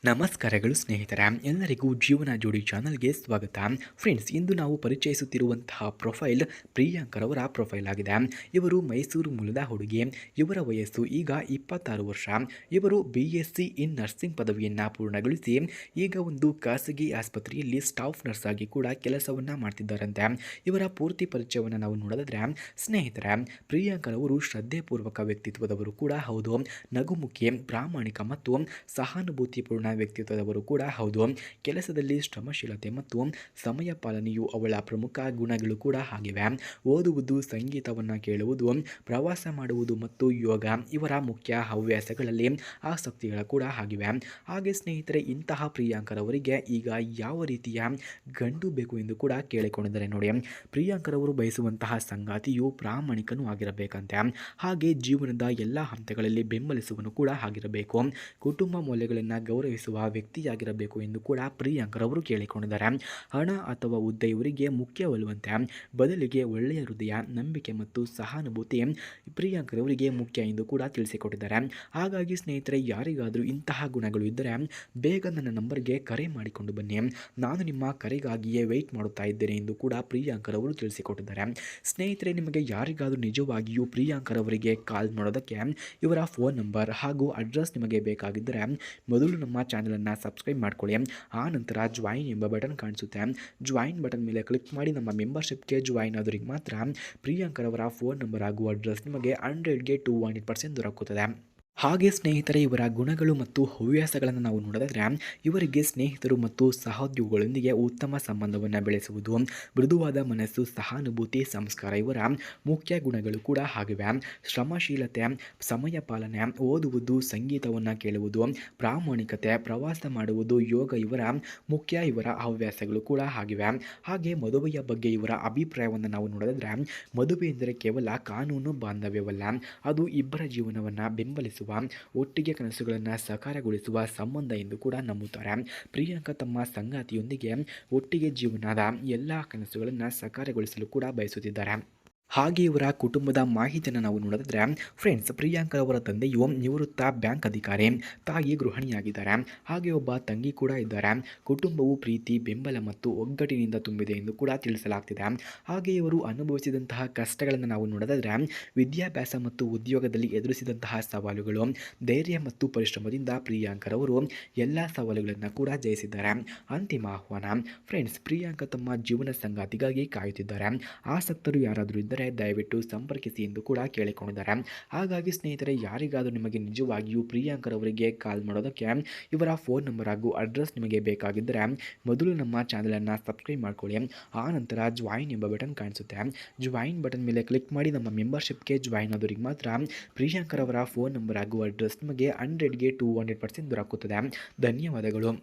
ನಮಸ್ಕಾರಗಳು ಸ್ನೇಹಿತರೆ, ಎಲ್ಲರಿಗೂ ಜೀವನ ಜೋಡಿ ಚಾನಲ್ಗೆ ಸ್ವಾಗತ. ಫ್ರೆಂಡ್ಸ್, ಇಂದು ನಾವು ಪರಿಚಯಿಸುತ್ತಿರುವಂತಹ ಪ್ರೊಫೈಲ್ ಪ್ರಿಯಾಂಕರವರ ಪ್ರೊಫೈಲ್ ಆಗಿದೆ. ಇವರು ಮೈಸೂರು ಮೂಲದ ಹುಡುಗಿ. ಇವರ ವಯಸ್ಸು ಈಗ 26 ವರ್ಷ. ಇವರು BSc ಇನ್ ನರ್ಸಿಂಗ್ ಪದವಿಯನ್ನು ಪೂರ್ಣಗೊಳಿಸಿ ಈಗ ಒಂದು ಖಾಸಗಿ ಆಸ್ಪತ್ರೆಯಲ್ಲಿ ಸ್ಟಾಫ್ ನರ್ಸ್ ಆಗಿ ಕೂಡ ಕೆಲಸವನ್ನು ಮಾಡ್ತಿದ್ದಾರಂತೆ. ಇವರ ಪೂರ್ತಿ ಪರಿಚಯವನ್ನು ನಾವು ನೋಡಿದ್ರೆ, ಸ್ನೇಹಿತರೆ, ಪ್ರಿಯಾಂಕರವರು ಶ್ರದ್ಧೆಪೂರ್ವಕ ವ್ಯಕ್ತಿತ್ವದವರು ಕೂಡ ಹೌದು. ನಗುಮುಖಿ, ಪ್ರಾಮಾಣಿಕ ಮತ್ತು ಸಹಾನುಭೂತಿಪೂರ್ಣ ವ್ಯಕ್ತಿತ್ವದವರು ಕೂಡ ಹೌದು. ಕೆಲಸದಲ್ಲಿ ಶ್ರಮಶೀಲತೆ ಮತ್ತು ಸಮಯ ಪಾಲನೆಯು ಅವಳ ಪ್ರಮುಖ ಗುಣಗಳು ಕೂಡ ಆಗಿವೆ. ಓದುವುದು, ಸಂಗೀತವನ್ನು ಕೇಳುವುದು, ಪ್ರವಾಸ ಮಾಡುವುದು ಮತ್ತು ಯೋಗ ಇವರ ಮುಖ್ಯ ಹವ್ಯಾಸಗಳಲ್ಲಿ ಆಸಕ್ತಿಗಳು ಕೂಡ ಆಗಿವೆ. ಹಾಗೆ ಸ್ನೇಹಿತರೆ, ಇಂತಹ ಪ್ರಿಯಾಂಕರವರಿಗೆ ಈಗ ಯಾವ ರೀತಿಯ ಗಂಡು ಬೇಕು ಎಂದು ಕೂಡ ಕೇಳಿಕೊಂಡಿದ್ದಾರೆ ನೋಡಿ. ಪ್ರಿಯಾಂಕರವರು ಬಯಸುವಂತಹ ಸಂಗಾತಿಯು ಪ್ರಾಮಾಣಿಕನೂ ಆಗಿರಬೇಕಂತೆ. ಹಾಗೆ ಜೀವನದ ಎಲ್ಲ ಹಂತಗಳಲ್ಲಿ ಬೆಂಬಲಿಸುವನು ಕೂಡ ಆಗಿರಬೇಕು. ಕುಟುಂಬ ಮೌಲ್ಯಗಳನ್ನು ಗೌರವಿಸುವ ವ್ಯಕ್ತಿಯಾಗಿರಬೇಕು ಎಂದು ಕೂಡ ಪ್ರಿಯಾಂಕರವರು ಕೇಳಿಕೊಂಡಿದ್ದಾರೆ. ಹಣ ಅಥವಾ ಹುದ್ದೆ ಇವರಿಗೆ ಮುಖ್ಯವಲ್ಲವಂತೆ. ಬದಲಿಗೆ ಒಳ್ಳೆಯ ಹೃದಯ, ನಂಬಿಕೆ ಮತ್ತು ಸಹಾನುಭೂತಿ ಪ್ರಿಯಾಂಕರವರಿಗೆ ಮುಖ್ಯ ಎಂದು ಕೂಡ ತಿಳಿಸಿಕೊಟ್ಟಿದ್ದಾರೆ. ಹಾಗಾಗಿ ಸ್ನೇಹಿತರೆ, ಯಾರಿಗಾದರೂ ಇಂತಹ ಗುಣಗಳು ಇದ್ದರೆ ಬೇಗ ನನ್ನ ನಂಬರ್ಗೆ ಕರೆ ಮಾಡಿಕೊಂಡು ಬನ್ನಿ. ನಾನು ನಿಮ್ಮ ಕರೆಗಾಗಿಯೇ ವೆಯ್ಟ್ ಮಾಡುತ್ತಾ ಇದ್ದೇನೆ ಎಂದು ಕೂಡ ಪ್ರಿಯಾಂಕರವರು ತಿಳಿಸಿಕೊಟ್ಟಿದ್ದಾರೆ. ಸ್ನೇಹಿತರೆ, ನಿಮಗೆ ಯಾರಿಗಾದರೂ ನಿಜವಾಗಿಯೂ ಪ್ರಿಯಾಂಕರವರಿಗೆ ಕಾಲ್ ಮಾಡೋದಕ್ಕೆ ಇವರ ಫೋನ್ ನಂಬರ್ ಹಾಗೂ ಅಡ್ರೆಸ್ ನಿಮಗೆ ಬೇಕಾಗಿದ್ದರೆ ಮೊದಲು ನಮ್ಮ ಚಾನಲನ್ನು ಸಬ್ಸ್ಕ್ರೈಬ್ ಮಾಡ್ಕೊಳ್ಳಿ. ಆ ನಂತರ ಜಾಯಿನ್ ಎಂಬ ಬಟನ್ ಕಾಣಿಸುತ್ತೆ. ಜಾಯಿನ್ ಬಟನ್ ಮೇಲೆ ಕ್ಲಿಕ್ ಮಾಡಿ ನಮ್ಮ ಮೆಂಬರ್ಶಿಪ್ಗೆ ಜಾಯಿನ್ ಆದವರಿಗೆ ಮಾತ್ರ ಪ್ರಿಯಾಂಕರವರ ಫೋನ್ ನಂಬರ್ ಹಾಗೂ ಅಡ್ರೆಸ್ ನಿಮಗೆ 100ಗೆ 200% ದೊರಕುತ್ತದೆ. ಹಾಗೆ ಸ್ನೇಹಿತರೆ, ಇವರ ಗುಣಗಳು ಮತ್ತು ಹವ್ಯಾಸಗಳನ್ನು ನಾವು ನೋಡಿದ್ರೆ, ಇವರಿಗೆ ಸ್ನೇಹಿತರು ಮತ್ತು ಸಹೋದ್ಯೋಗಿಗಳೊಂದಿಗೆ ಉತ್ತಮ ಸಂಬಂಧವನ್ನು ಬೆಳೆಸುವುದು, ಮೃದುವಾದ ಮನಸ್ಸು, ಸಹಾನುಭೂತಿ, ಸಂಸ್ಕಾರ ಇವರ ಮುಖ್ಯ ಗುಣಗಳು ಕೂಡ ಆಗಿವೆ. ಶ್ರಮಶೀಲತೆ, ಸಮಯ ಪಾಲನೆ, ಓದುವುದು, ಸಂಗೀತವನ್ನು ಕೇಳುವುದು, ಪ್ರಾಮಾಣಿಕತೆ, ಪ್ರವಾಸ ಮಾಡುವುದು, ಯೋಗ ಇವರ ಹವ್ಯಾಸಗಳು ಕೂಡ ಆಗಿವೆ. ಹಾಗೆ ಮದುವೆಯ ಬಗ್ಗೆ ಇವರ ಅಭಿಪ್ರಾಯವನ್ನು ನಾವು ನೋಡಿದ್ರೆ, ಮದುವೆ ಎಂದರೆ ಕೇವಲ ಕಾನೂನು ಬಾಂಧವ್ಯವಲ್ಲ, ಅದು ಇಬ್ಬರ ಜೀವನವನ್ನು ಬೆಂಬಲಿಸುವ, ಒಟ್ಟಿಗೆ ಕನಸುಗಳನ್ನು ಸಾಕಾರಗೊಳಿಸುವ ಸಂಬಂಧ ಎಂದು ಕೂಡ ನಂಬುತ್ತಾರೆ. ಪ್ರಿಯಾಂಕಾ ತಮ್ಮ ಸಂಗಾತಿಯೊಂದಿಗೆ ಒಟ್ಟಿಗೆ ಜೀವನದ ಎಲ್ಲ ಕನಸುಗಳನ್ನು ಸಾಕಾರಗೊಳಿಸಲು ಕೂಡ ಬಯಸುತ್ತಿದ್ದಾರೆ. ಹಾಗೆ ಇವರ ಕುಟುಂಬದ ಮಾಹಿತಿಯನ್ನು ನಾವು ನೋಡಿದ್ರೆ, ಫ್ರೆಂಡ್ಸ್, ಪ್ರಿಯಾಂಕರವರ ತಂದೆಯು ನಿವೃತ್ತ ಬ್ಯಾಂಕ್ ಅಧಿಕಾರಿ, ತಾಯಿ ಗೃಹಿಣಿಯಾಗಿದ್ದಾರೆ. ಹಾಗೆ ಒಬ್ಬ ತಂಗಿ ಕೂಡ ಇದ್ದಾರೆ. ಕುಟುಂಬವು ಪ್ರೀತಿ, ಬೆಂಬಲ ಮತ್ತು ಒಗ್ಗಟ್ಟಿನಿಂದ ತುಂಬಿದೆ ಎಂದು ಕೂಡ ತಿಳಿಸಲಾಗ್ತಿದೆ. ಹಾಗೆ ಇವರು ಅನುಭವಿಸಿದಂತಹ ಕಷ್ಟಗಳನ್ನು ನಾವು ನೋಡಿದ್ರೆ, ವಿದ್ಯಾಭ್ಯಾಸ ಮತ್ತು ಉದ್ಯೋಗದಲ್ಲಿ ಎದುರಿಸಿದಂತಹ ಸವಾಲುಗಳು, ಧೈರ್ಯ ಮತ್ತು ಪರಿಶ್ರಮದಿಂದ ಪ್ರಿಯಾಂಕರವರು ಎಲ್ಲ ಸವಾಲುಗಳನ್ನು ಕೂಡ ಜಯಿಸಿದ್ದಾರೆ. ಅಂತಿಮ ಆಹ್ವಾನ, ಫ್ರೆಂಡ್ಸ್, ಪ್ರಿಯಾಂಕಾ ತಮ್ಮ ಜೀವನ ಸಂಗಾತಿಗಾಗಿ ಕಾಯುತ್ತಿದ್ದಾರೆ. ಆಸಕ್ತರು ಯಾರಾದರೂ ಇದ್ದರೆ ದಯವಿಟ್ಟು ಸಂಪರ್ಕಿಸಿ ಎಂದು ಕೂಡ ಕೇಳಿಕೊಂಡಿದ್ದಾರೆ. ಹಾಗಾಗಿ ಸ್ನೇಹಿತರೆ, ಯಾರಿಗಾದರೂ ನಿಮಗೆ ನಿಜವಾಗಿಯೂ ಪ್ರಿಯಾಂಕರವರಿಗೆ ಕಾಲ್ ಮಾಡೋದಕ್ಕೆ ಇವರ ಫೋನ್ ನಂಬರ್ ಹಾಗೂ ಅಡ್ರೆಸ್ ನಿಮಗೆ ಬೇಕಾಗಿದ್ದರೆ ಮೊದಲು ನಮ್ಮ ಚಾನಲನ್ನು ಸಬ್ಸ್ಕ್ರೈಬ್ ಮಾಡ್ಕೊಳ್ಳಿ. ಆ ನಂತರ ಜಾಯಿನ್ ಎಂಬ ಬಟನ್ ಕಾಣಿಸುತ್ತೆ. ಜಾಯಿನ್ ಬಟನ್ ಮೇಲೆ ಕ್ಲಿಕ್ ಮಾಡಿ ನಮ್ಮ ಮೆಂಬರ್ಶಿಪ್ಗೆ ಜಾಯಿನ್ ಆದವರಿಗೆ ಮಾತ್ರ ಪ್ರಿಯಾಂಕರವರ ಫೋನ್ ನಂಬರ್ ಹಾಗೂ ಅಡ್ರೆಸ್ ನಿಮಗೆ 100ಗೆ 200% ದೊರಕುತ್ತದೆ. ಧನ್ಯವಾದಗಳು.